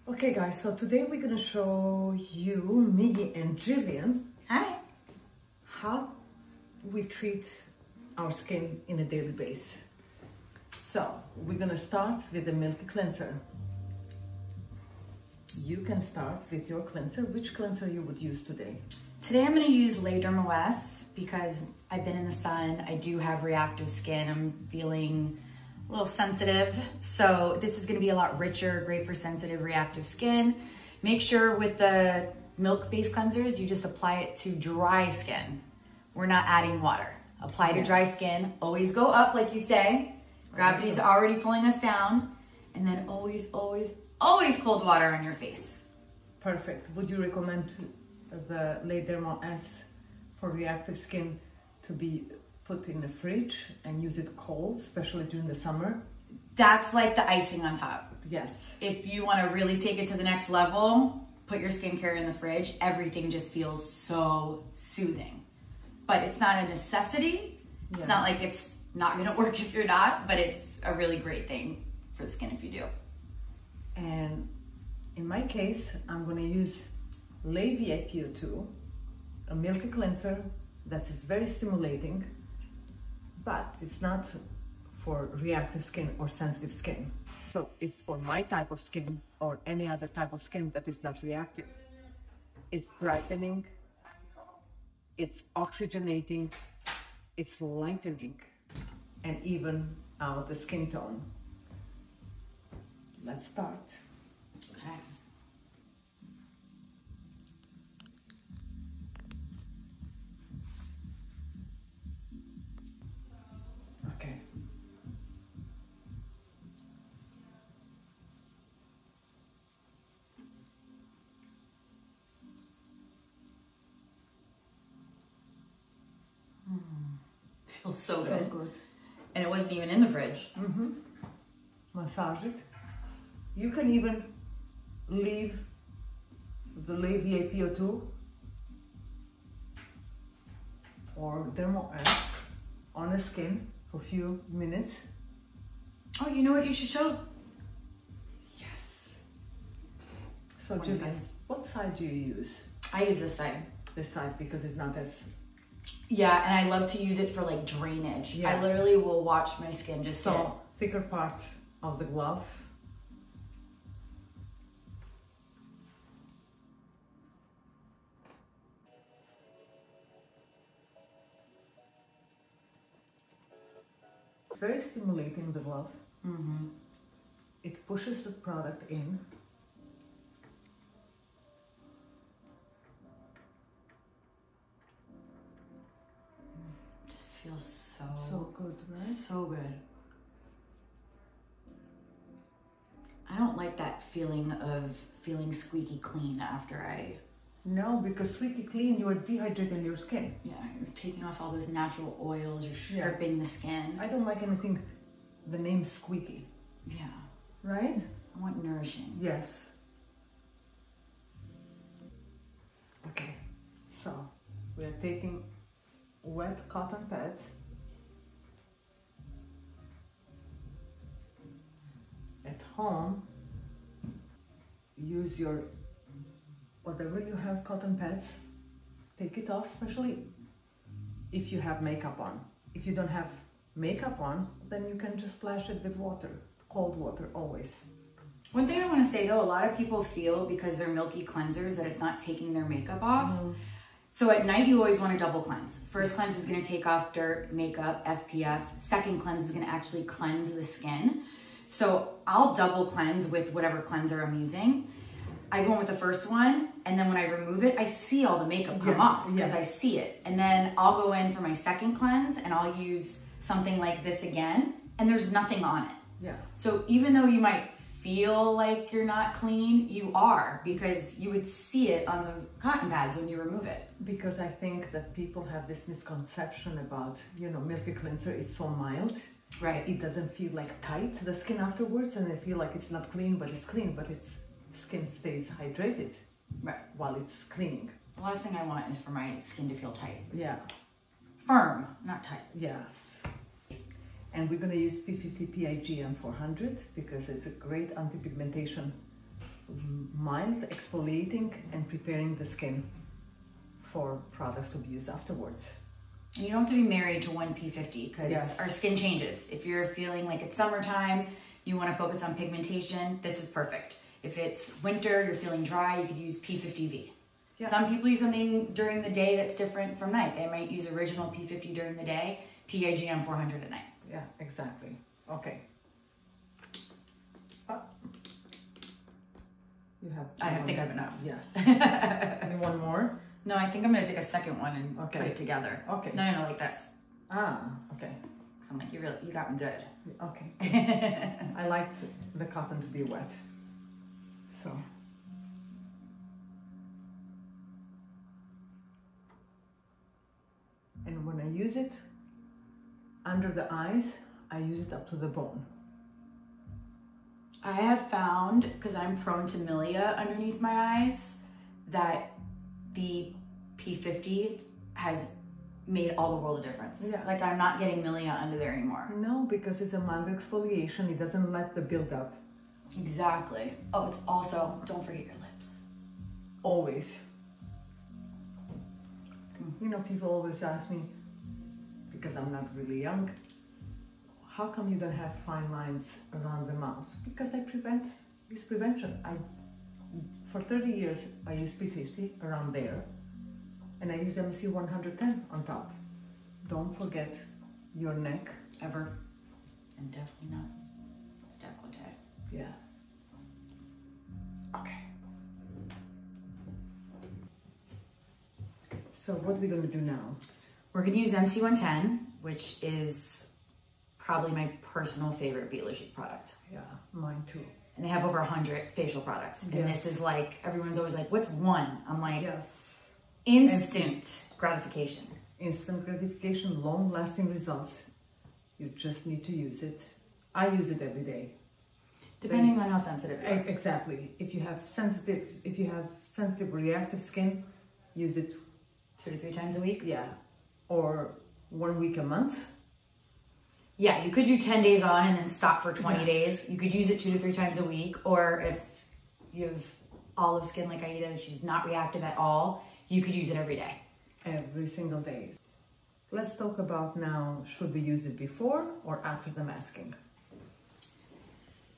Okay guys, so today we're gonna show you, me and Jillian, Hi. how we treat our skin in a daily basis. So we're gonna start with the milky cleanser. You can start with your cleanser. Which cleanser you would use today? Today I'm going to use Derm OS because I've been in the sun. I do have reactive skin. I'm feeling a little sensitive. So this is going to be a lot richer, great for sensitive reactive skin. Make sure with the milk-based cleansers, you just apply it to dry skin. We're not adding water. Apply to dry skin. Always go up, like you say. Gravity's already pulling us down. And then always cold water on your face. Perfect. Would you recommend the Derm OS for reactive skin to be put in the fridge and use it cold, especially during the summer? That's like the icing on top. Yes. If you want to really take it to the next level, put your skincare in the fridge. Everything just feels so soothing. But it's not a necessity. It's not like it's not going to work if you're not, but it's a really great thing for the skin if you do. And in my case, I'm going to use ViPO2, a milky cleanser that is very stimulating, but it's not for reactive skin or sensitive skin. So it's for my type of skin or any other type of skin that is not reactive. It's brightening, it's oxygenating, it's lightening, and even out the skin tone. Let's start. Okay. Okay. Feels so So good. good. And it wasn't even in the fridge. Massage it. You can even leave the ViPO2 or Derm OS on the skin for a few minutes. Oh, you know what you should show? Yes. So Jillian, what side do you use? I use this side. This side, because it's not as... Yeah, and I love to use it for like drainage. Yeah. I literally will watch my skin just So, thicker part of the glove. It's very stimulating, the glove. It pushes the product in. just feels So good, right? so good. I don't like that feeling of feeling squeaky clean after I... No, because squeaky clean, you are dehydrating your skin. Yeah, you're taking off all those natural oils, you're stripping the skin. I don't like anything, the name squeaky. Yeah. Right? I want nourishing. Yes. Okay, so we are taking wet cotton pads. At home, use your whatever you have cotton pads, take it off, especially if you have makeup on. If you don't have makeup on, then you can just splash it with water, cold water always. One thing I want to say though, a lot of people feel because they're milky cleansers that it's not taking their makeup off. So at night, you always want to double cleanse. First cleanse is going to take off dirt, makeup, SPF. Second cleanse is going to actually cleanse the skin. So I'll double cleanse with whatever cleanser I'm using. I go in with the first one, and then when I remove it, I see all the makeup come off because I see it. And then I'll go in for my second cleanse, and I'll use something like this again, and there's nothing on it. Yeah. So even though you might feel like you're not clean, you are, because you would see it on the cotton pads when you remove it. Because I think that people have this misconception about, you know, milky cleanser is so mild. Right. It doesn't feel like tight, the skin afterwards, and they feel like it's not clean, but it's clean, but its skin stays hydrated while it's cleaning. The last thing I want is for my skin to feel tight. Yeah. Firm, not tight. Yes. And we're going to use P50 PIGM 400 because it's a great anti-pigmentation mild, exfoliating, and preparing the skin for products to be used afterwards. You don't have to be married to one P50 because Yes. our skin changes. If you're feeling like it's summertime, you want to focus on pigmentation, this is perfect. If it's winter, you're feeling dry, you could use P50V. Yeah. Some people use something during the day that's different from night. They might use original P50 during the day, PIGM 400 at night. Yeah, exactly. Okay. You have. think I have enough. Yes. Any one more? No, I think I'm gonna take a second one and Okay. put it together. Okay. No, like this. Okay. So I'm like, you got me good. Okay. I like the cotton to be wet. So. And when I use it under the eyes, I use it up to the bone. I have found, because I'm prone to milia underneath my eyes, that the P50 has made all the world of difference. Yeah. Like I'm not getting milia under there anymore. No, because it's a mild exfoliation. It doesn't let the buildup. Exactly. Oh, it's also, don't forget your lips. Always. You know, people always ask me, because I'm not really young, how come you don't have fine lines around the mouth? Because I prevent, it's prevention. For 30 years, I used P50 around there, and I use MC 110 on top. Don't forget your neck. Ever. And definitely not the décolleté. Yeah. Okay. So what are we going to do now? We're going to use MC 110, which is probably my personal favorite Biologique product. Yeah, mine too. And they have over 100 facial products. And Yes. this is like, everyone's always like, what's one? I'm like, Yes. instant gratification. Instant gratification, long-lasting results. You just need to use it. I use it every day. Depending on how sensitive you are. Exactly. If you have sensitive reactive skin, use it 2 to 3 times a week. yeah, or 1 week a month. Yeah, you could do 10 days on and then stop for 20 Yes. days. You could use it 2 to 3 times a week. Or if you have olive skin like Aida and she's not reactive at all, you could use it every day. Every single day. Let's talk about now, should we use it before or after the masking?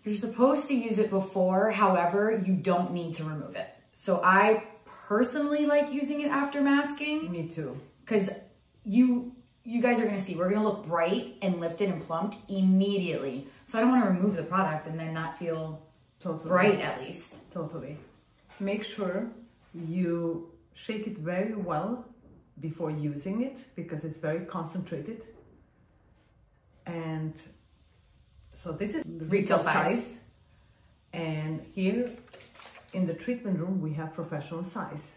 You're supposed to use it before, however, you don't need to remove it. So I personally like using it after masking. Me too. Because you guys are going to see, we're going to look bright and lifted and plumped immediately. So I don't want to remove the product and then not feel Totally. bright at least. Totally. Make sure you shake it very well before using it because it's very concentrated. And so this is the Retail size. And here in the treatment room, we have professional size.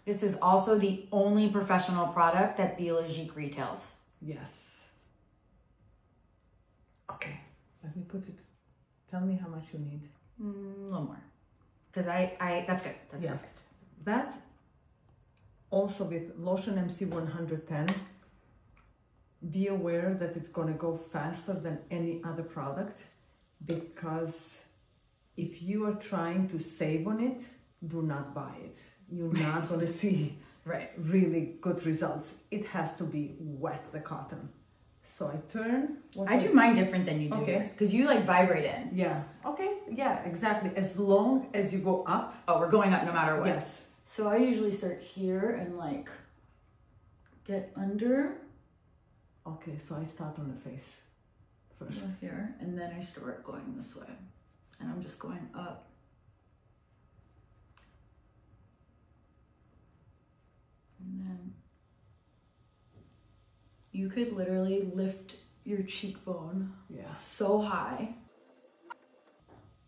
This is also the only professional product that Biologique retails. Yes. Okay, let me put it. Tell me how much you need. A little more. Because that's good. That's perfect. That's also with lotion MC 110. Be aware that it's going to go faster than any other product because if you are trying to save on it, do not buy it. You're not going to see really good results. It has to be wet, the cotton. So I turn. I do mine different than you do yours because you like vibrate in. Yeah. Okay. Yeah, exactly. As long as you go up. Oh, we're going up no matter what. Yes. So I usually start here and like get under. Okay, so I start on the face first. Here, and then I start going this way. And I'm just going up. And then you could literally lift your cheekbone so high.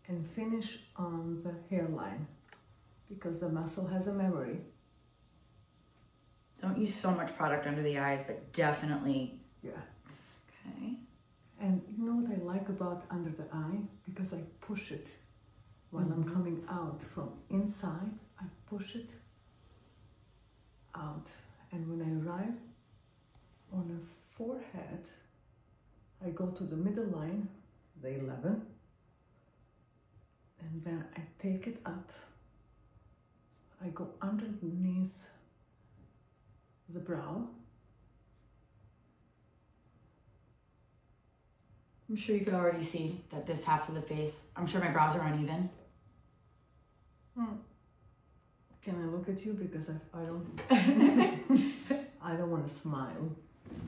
And finish on the hairline because the muscle has a memory. Don't use so much product under the eyes, but definitely. Yeah. Okay. And you know what I like about under the eye? Because I push it while I'm coming out from inside, I push it out. And when I arrive on a forehead, I go to the middle line, the 11, And then I take it up. I go underneath the brow. I'm sure you could already see that this half of the face, I'm sure my brows are uneven. Can I look at you? Because I don't, I don't want to smile.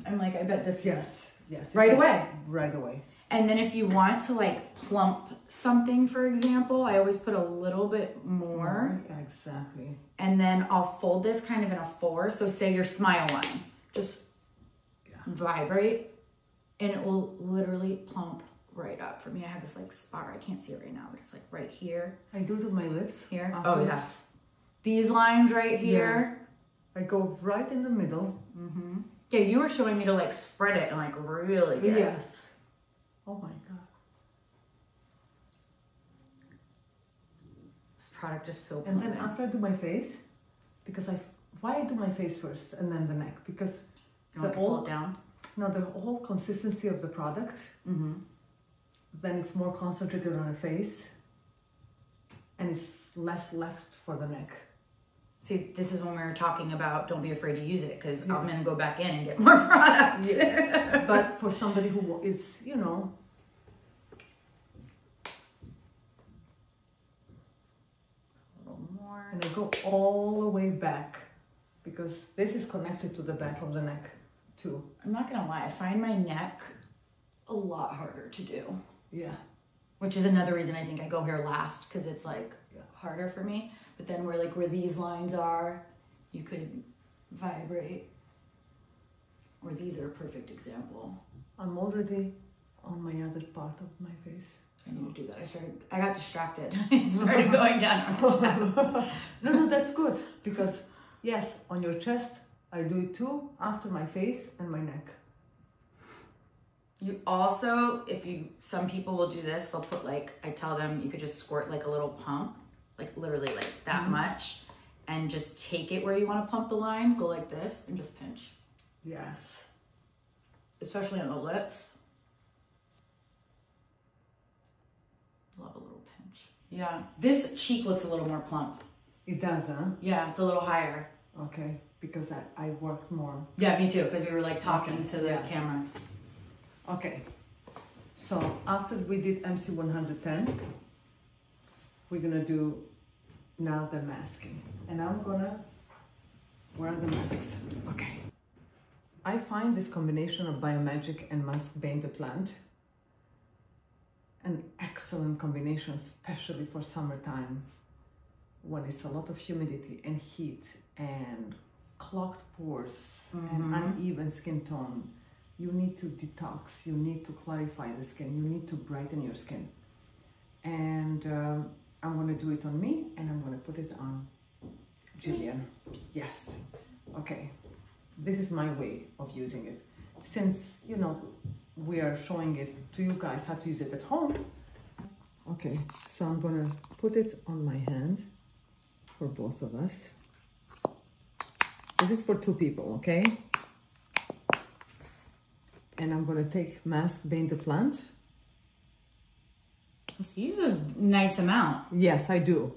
I'm like, I bet this Yes. right away. Right away. And then if you want to like plump something, for example, I always put a little bit more. Exactly. And then I'll fold this kind of in a 4. So say your smile line, just vibrate and it will literally plump right up. For me, I have this like spot, I can't see it right now, but it's like right here. I do to my lips. Here. Afterwards. Oh, yes. These lines right here. Yeah. I go right in the middle. Yeah, you were showing me to like spread it and like really get Yes. Oh my God. This product is so And then plumping. after I do my face, because why I do my face first and then the neck? Because You want to pull it down? No, the whole consistency of the product, then it's more concentrated on the face and it's less left for the neck. See, this is when we were talking about don't be afraid to use it because I'm going to go back in and get more products. Yeah. But for somebody who is, you know, a little more. and I go all the way back because this is connected to the back of the neck too. I'm not going to lie. I find my neck a lot harder to do. Yeah. Which is another reason I think I go here last because it's like harder for me. But then where these lines are, you could vibrate. Or these are a perfect example. I'm already on my other part of my face. I need to do that. I got distracted. I started going down on my chest. No, that's good. Because yes, on your chest, I do it too, after my face and my neck. You also, some people will do this, they'll put like, I tell them you could just squirt like a little pump, like literally like that much, and just take it where you want to plump the line, go like this, and just pinch. Yes. Especially on the lips. Love a little pinch. Yeah, this cheek looks a little more plump. It does, huh? Yeah, it's a little higher. Okay, because I worked more. Yeah, me too, because we were like talking to the camera. Okay, so after we did MC 110, we're gonna do now the masking. And I'm gonna wear the masks. Okay. I find this combination of Biologique and Mask Bain de Plant an excellent combination, especially for summertime, when it's a lot of humidity and heat and clogged pores and uneven skin tone. You need to detox, you need to clarify the skin, you need to brighten your skin. And I'm gonna do it on me and I'm gonna put it on Jillian. Yes, okay. This is my way of using it. Since, you know, we are showing it to you guys how to use it at home. Okay, so I'm gonna put it on my hand for both of us. This is for 2 people, okay? And I'm gonna take Mask Bain de Plant. So you use a nice amount. Yes, I do.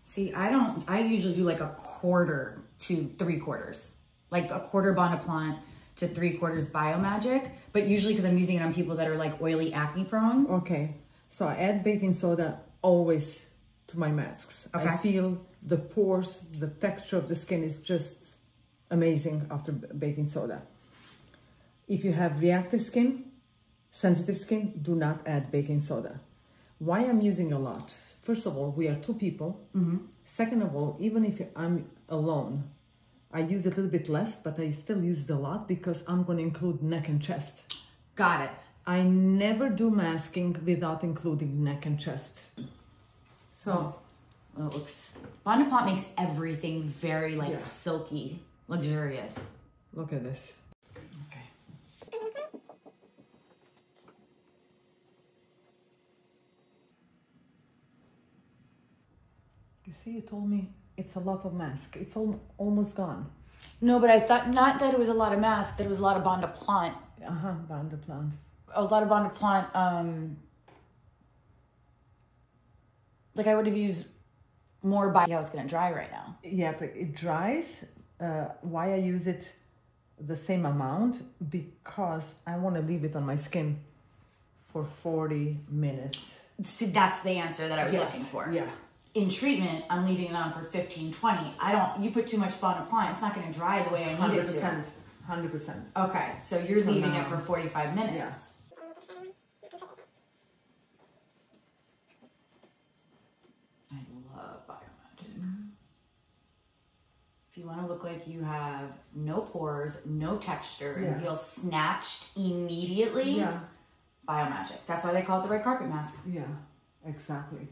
See, I usually do like 1/4 to 3/4. Like 1/4 Bon de Plant to 3/4 Biologique. But usually because I'm using it on people that are like oily, acne prone. Okay, so I add baking soda always to my masks. Okay. I feel the pores, the texture of the skin is just amazing after baking soda. If you have reactive skin, sensitive skin, do not add baking soda. Why I'm using a lot? First of all, we are 2 people. Second of all, even if I'm alone, I use a little bit less, but I still use it a lot because I'm going to include neck and chest. Got it. I never do masking without including neck and chest. So, well, it looks, Bon de Plant makes everything very like silky, luxurious. look at this. Okay. You see, you told me it's a lot of mask. It's almost gone. No, but I thought not that it was a lot of mask, that it was a lot of Bon de Plant. Bon de Plant. A lot of Bon de Plant Like I would have used more by how it's gonna dry right now. Yeah, but it dries. Why I use it the same amount? Because I want to leave it on my skin for 40 minutes. See, that's the answer that I was looking for. Yeah. In treatment, I'm leaving it on for 15, 20. You put too much fondant, it's not gonna dry the way I need it to. 100%. Okay, so you're leaving it for 45 minutes. Yeah. I love Biologique. If you want to look like you have no pores, no texture, and feel snatched immediately, Biologique. That's why they call it the red carpet mask. Yeah, exactly.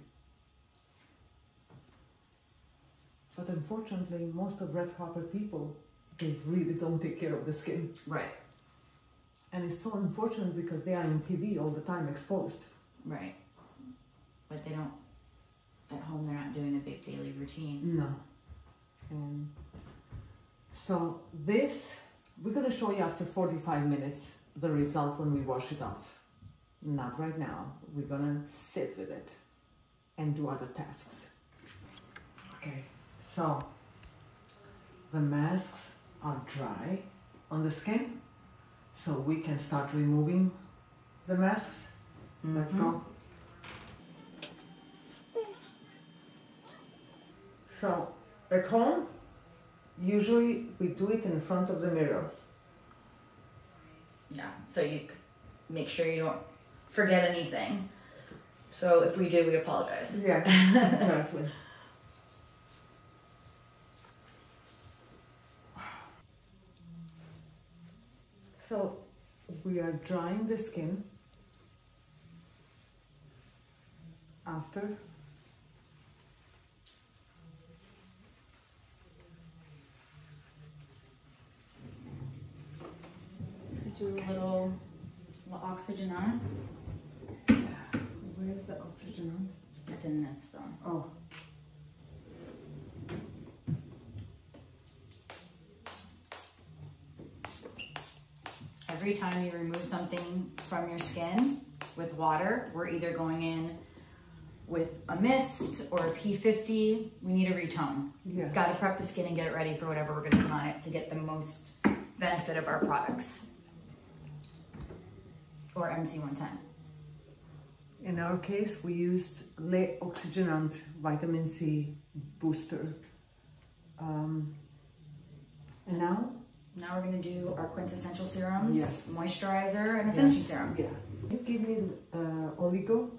But unfortunately, most of red carpet people, they really don't take care of the skin. Right. And it's so unfortunate because they are on TV all the time exposed. Right. But they don't, at home they're not doing a big daily routine. No. And so this, we're going to show you after 45 minutes the results when we wash it off. Not right now. We're going to sit with it and do other tasks. Okay, so the masks are dry on the skin, so we can start removing the masks. Let's go. So at home, usually we do it in front of the mirror. Yeah, so you make sure you don't forget anything. So if we do, we apologize. Yeah, exactly. So we are drying the skin after. Do a little oxygen on Yeah. Where's the oxygen on? It's in this though. Oh. Every time you remove something from your skin with water, we're either going in with a mist or a P50. We need a retone. Yes. Got to prep the skin and get it ready for whatever we're going to put on it to get the most benefit of our products. Or MC110. In our case, we used Le Oxygenant Vitamin C Booster. And now? Now we're going to do our quintessential serums, Yes. moisturizer, and a finishing serum. Yeah. You give me Oligo.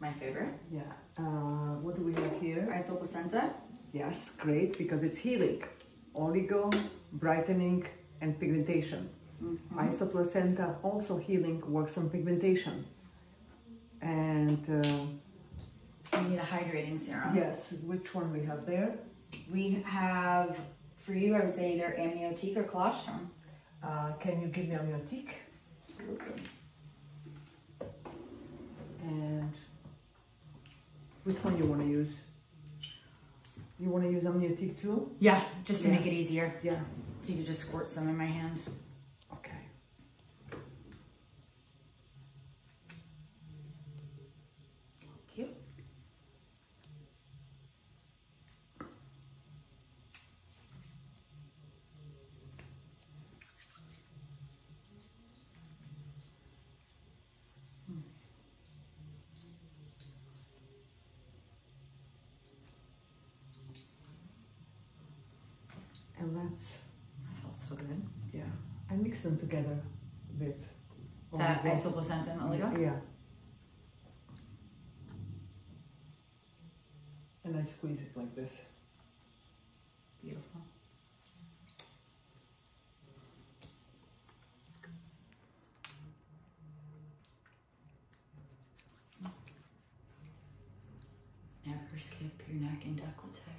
My favorite. Yeah. What do we have here? Isoplacenta. Yes, great, because it's healing. Oligo, brightening, and pigmentation. Isoplacenta, also healing, works on pigmentation. And We need a hydrating serum. yes, which one we have there? We have, for you, I would say either amniotic or colostrum. Can you give me amniotic? Absolutely. And which one you want to use? You want to use amniotic too? Yeah, just to make it easier. Yeah. So you could just squirt some in my hand. Okay. Cute. And that's, That felt so good. yeah. I mix them together with That oligo. isoplacenta and oligo? Yeah. And I squeeze it like this. Beautiful. Never skip your neck and décolleté.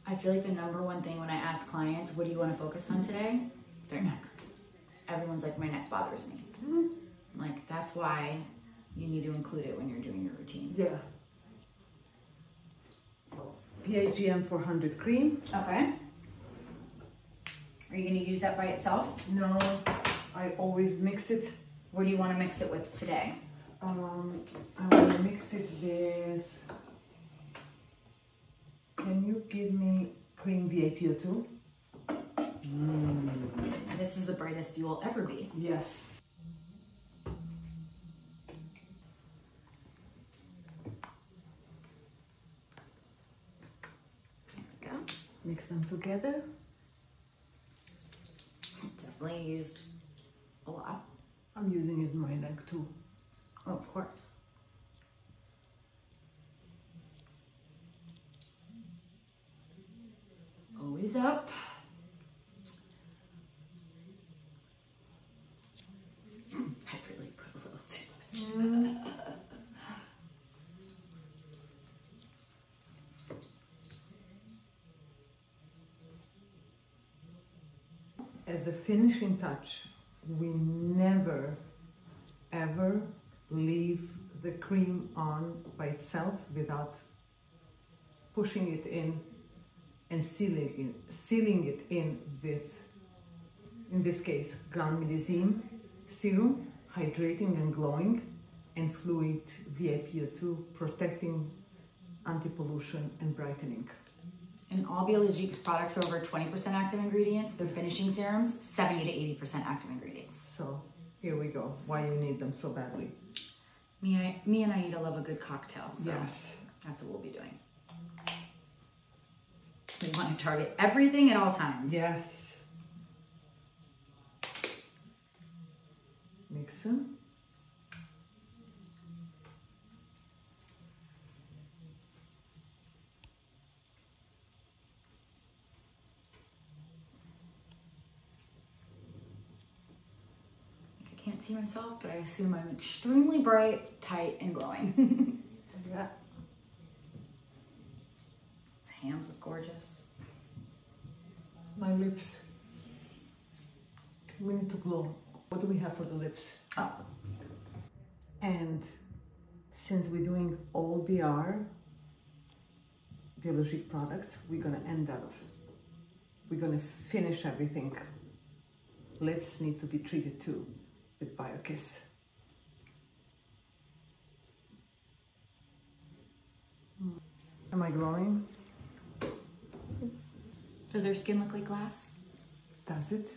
I feel like the number one thing when I ask clients, what do you want to focus on today? Their neck. Everyone's like, my neck bothers me. I'm like, that's why you need to include it when you're doing your routine. Yeah. PAGM 400 cream. Okay. Are you going to use that by itself? No, I always mix it. What do you want to mix it with today? I want to mix it with, can you give me cream VAPO2? This is the brightest you will ever be. Yes. There we go. Mix them together. Definitely used a lot. I'm using it in my leg too. Oh, of course. Always up. I really put a little too much. As a finishing touch, we never ever leave the cream on by itself without pushing it in and sealing it in with, in this case, ground millésime serum, hydrating and glowing, and fluid VAPO2, protecting, anti-pollution and brightening. And all Biologique's products are over 20% active ingredients. Their finishing serums, 70 to 80% active ingredients. So here we go, why you need them so badly. Me and Aida love a good cocktail, so Yes. that's what we'll be doing. We want to target everything at all times. Yes. Mix them. I can't see myself, but I assume I'm extremely bright, tight, and glowing. Yeah. Hands look gorgeous. My lips. We need to glow. What do we have for the lips? Oh, And since we're doing all BR, Biologique products, we're gonna finish everything. Lips need to be treated too with BioKiss. Am I glowing? does her skin look like glass? Does it?